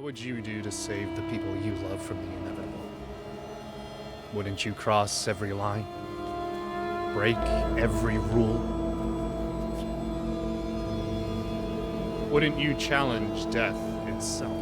would you do to save the people you love from the inevitable? Wouldn't you cross every line? Break every rule? Wouldn't you challenge death itself?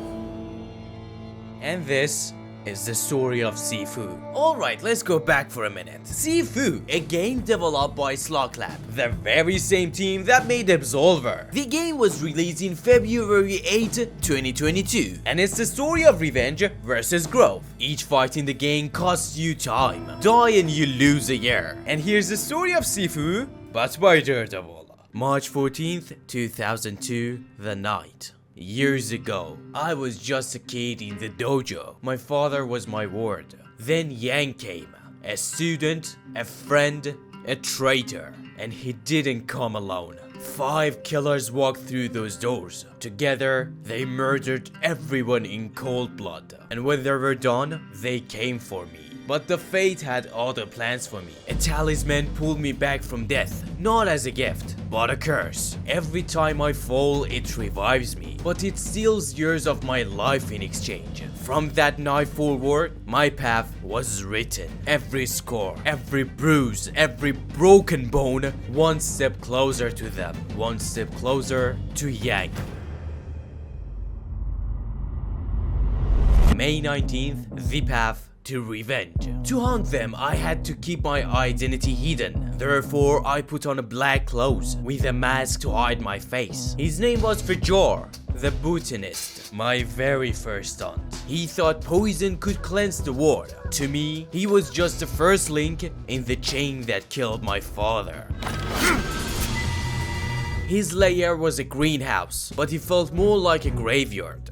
And this is the story of Sifu. Alright, let's go back for a minute. Sifu, a game developed by Slocklab, the very same team that made Absolver. The game was released in February 8, 2022, and it's the story of revenge versus growth. Each fight in the game costs you time. Die and you lose a year. And here's the story of Sifu, but by Daredevil. March 14th, 2002, the night. Years ago, I was just a kid in the dojo. My father was my ward. Then Yang came, a student, a friend, a traitor, and he didn't come alone. 5 killers walked through those doors. Together, they murdered everyone in cold blood. And when they were done, they came for me. But the fate had other plans for me. A talisman pulled me back from death, not as a gift, but a curse. Every time I fall, it revives me, but it steals years of my life in exchange. From that night forward, my path was written. Every score, every bruise, every broken bone, one step closer to them, one step closer to Yang. May 19th, the path to revenge. To hunt them, I had to keep my identity hidden. Therefore, I put on a black clothes with a mask to hide my face. His name was Fajor, the botanist, my very first hunt. He thought poison could cleanse the world. To me, he was just the first link in the chain that killed my father. His lair was a greenhouse, but it felt more like a graveyard.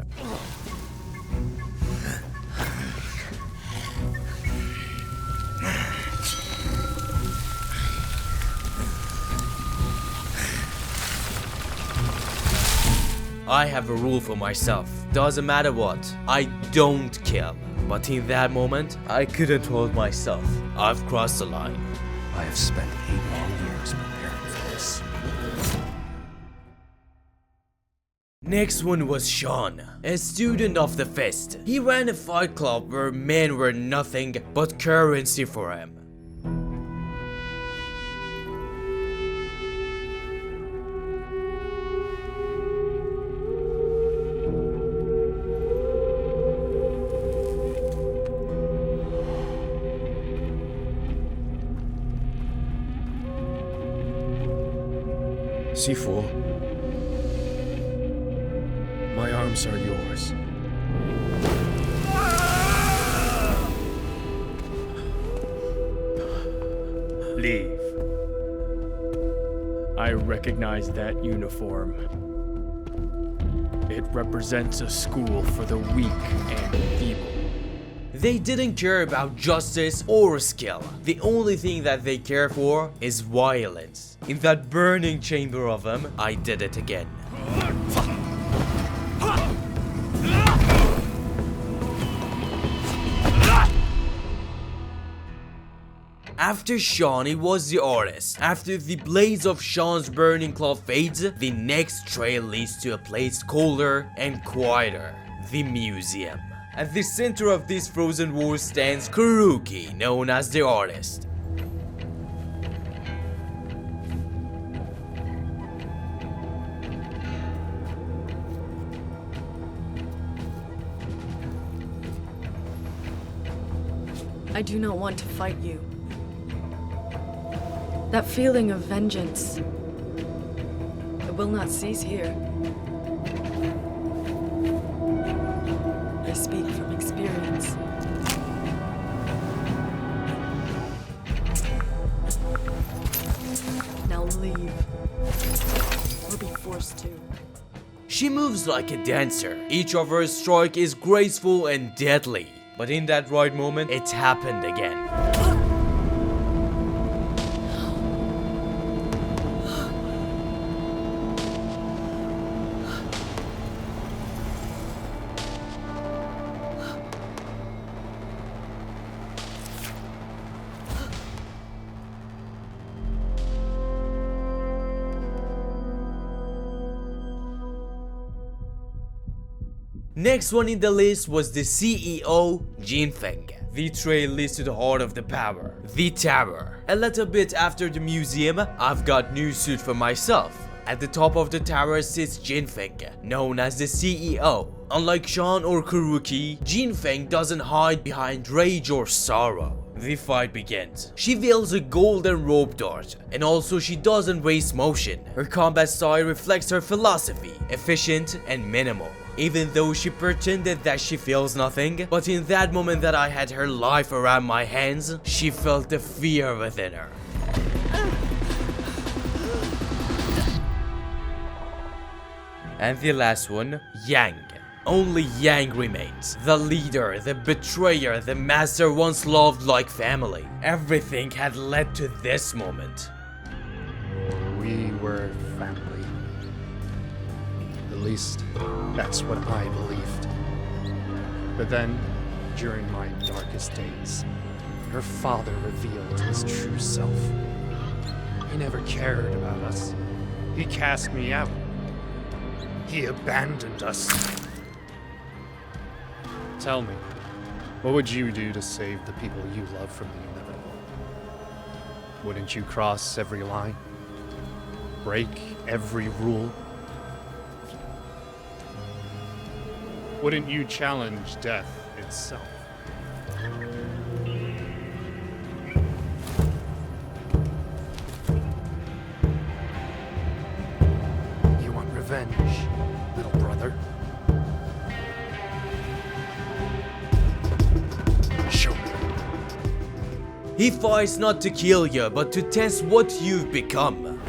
I have a rule for myself. Doesn't matter what, I don't kill. But in that moment, I couldn't hold myself. I've crossed the line. I have spent 8 long years preparing for this. Next one was Sean, a student of the Fist. He ran a fight club where men were nothing but currency for him. Sifu, my arms are yours. Leave. I recognize that uniform. It represents a school for the weak and feeble. They didn't care about justice or skill. The only thing that they care for is violence. In that burning chamber of them, I did it again. After Sean, it was the artist. After the blaze of Sean's burning claw fades, the next trail leads to a place colder and quieter. The museum. At the center of this frozen wall stands Kuruki, known as the artist. I do not want to fight you. That feeling of vengeance, it will not cease here. I speak from experience. Now leave, or be forced to. She moves like a dancer. Each of her strikes is graceful and deadly. But in that right moment, it happened again. Next one in the list was the CEO, Jinfeng. The tray listed the heart of the power, the tower. A little bit after the museum, I've got new suit for myself. At the top of the tower sits Jinfeng, known as the CEO. Unlike Sean or Kuruki, Jinfeng doesn't hide behind rage or sorrow. The fight begins. She wields a golden rope dart, and also she doesn't waste motion. Her combat style reflects her philosophy, efficient and minimal. Even though she pretended that she feels nothing, but in that moment that I had her life around my hands, she felt the fear within her. And the last one, Yang. Only Yang remains. The leader, the betrayer, the master once loved like family. Everything had led to this moment. We were family. At least, that's what I believed. But then, during my darkest days, her father revealed his true self. He never cared about us. He cast me out. He abandoned us. Tell me, what would you do to save the people you love from the inevitable? Wouldn't you cross every line? Break every rule? Wouldn't you challenge death itself? You want revenge, little brother? Show me. He fights not to kill you, but to test what you've become.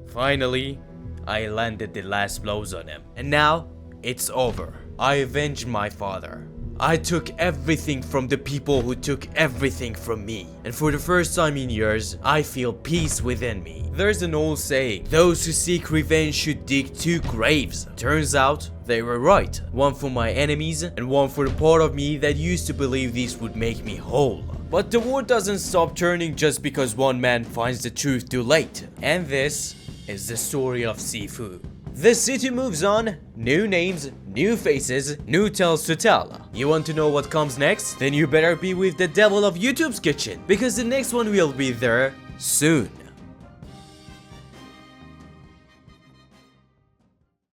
Finally, I landed the last blows on him. And now, it's over. I avenged my father. I took everything from the people who took everything from me. And for the first time in years, I feel peace within me. There's an old saying, those who seek revenge should dig 2 graves. Turns out, they were right. One for my enemies, and one for the part of me that used to believe these would make me whole. But the war doesn't stop turning just because one man finds the truth too late. And this is the story of Sifu. The city moves on, new names, new faces, new tales to tell. You want to know what comes next? Then you better be with the devil of YouTube's kitchen, because the next one will be there soon.